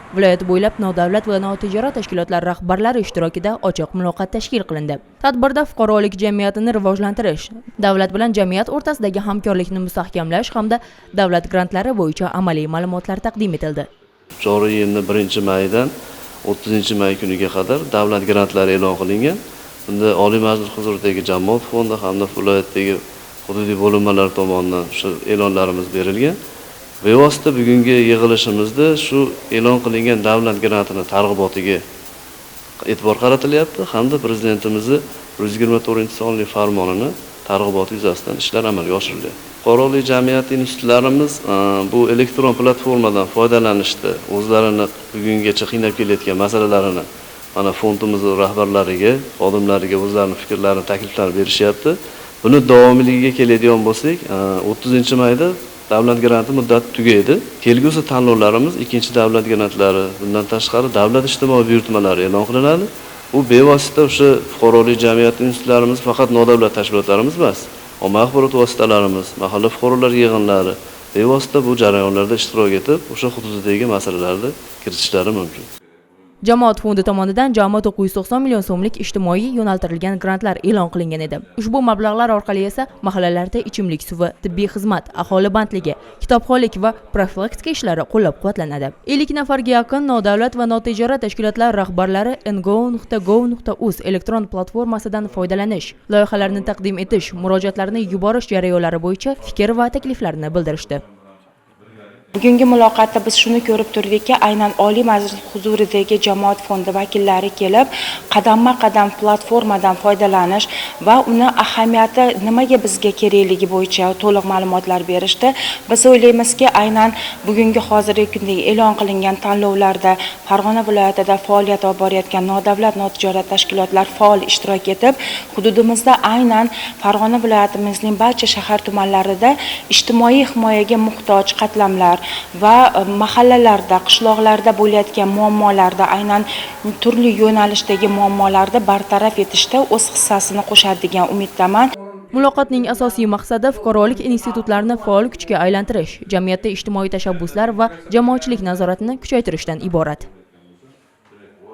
Viloyat bo'ylab nodavlat va notijorat tashkilotlar rahbarlari ishtirokida ochiq muloqot tashkil qilindi. Tadbirda fuqarolik jamiyatini rivojlantirish, davlat bilan jamiyat o'rtasidagi hamkorlikni mustahkamlash hamda davlat grantlari bo'yicha amaliy ma'lumotlar taqdim etildi. Joriy yilning 1-maydan 30-may kuniga qadar davlat grantlari e'lon qilingan. Bunda Oliy Majlis huzuridagi jamoat fondi hamda viloyatdagi hududiy bo'linmalar tomonidan shu e'lonlarimiz berilgan. Bevosita bugungi yig'ilishimizda shu e'lon qilingan davlat grantini targ'ibotiga e'tibor qaratilyapti hamda prezidentimizning 124-sonli farmonini targ'iboti yuzasidan ishlar amalga oshirilyapti. Fuqarolik jamiyati institutlarimiz bu elektron platformadan foydalanishda o'zlarini bugungacha qiynab kelayotgan masalalarini mana fondimiz rahbarlariga, xodimlariga o'zlarining fikrlarini, takliflarini berishyapti. Buni davomiyligiga keladigan bo'lsak, 30-mayda davlat granti muddati tugaydi. Kelgusi tanlovlarimiz ikkinchi davlat grantlari, bundan tashqari davlat ijtimoiy buyurtmalari e'lon qilinadi. Bu bevosita o'sha fuqarolik jamiyati institutlarimiz faqat nodavlat tashkilotlarimiz emas, ommaviy axborot vositalarimiz, mahalla fuqarolar yig'inlari bevosita bu jarayonlarda ishtirok etib, o'sha hududdagi masalalarni kiritishlari mumkin. Jamoat fondi tomonidan jami 990 million so'mlik ijtimoiy yo'naltirilgan grantlar e'lon qilingan edi. Ushbu mablag'lar orqali esa mahallalarda ichimlik suvi, tibbiy xizmat, aholi bandligi, kitobxonlik va profilaktika ishlari qo'llab-quvvatlanadi. 50 nafarga yaqin nodavlat va notijorat tashkilotlar rahbarlari ngo.gov.uz elektron platformasidan foydalanish, loyihalarni taqdim etish, murojaatlarni yuborish jarayonlari bo'yicha fikr va takliflarini bildirishdi. Bugungi muloqotda biz shuni ko'rib turdikki, aynan Oliy Majlis huzuridagi jamoat fondi vakillari kelib, qadamma-qadam platformadan foydalanish va uni ahamiyati nimaga bizga kerakligi bo'yicha to'liq ma'lumotlar berishdi. Biz o'ylaymizki, aynan bugungi hozirgi kundagi e'lon qilingan tanlovlarda Farg'ona viloyatida faoliyat olib borayotgan nodavlat notijorat tashkilotlar faol ishtirok etib, hududimizda aynan Farg'ona viloyatimizning barcha shahar tumanlarida ijtimoiy himoyaga muhtoj qatlamlar va mahallalarda, qishloqlarda bo'layotgan muammolarda, aynan turli yo'nalishdagi muammolarni bartaraf etishda o'z hissasini qo'shadi degan umiddaman. Muloqotning asosiy maqsadi fuqarolik institutlarini faol kuchga aylantirish, jamiyatda ijtimoiy tashabbuslar va jamoatchilik nazoratini kuchaytirishdan iborat.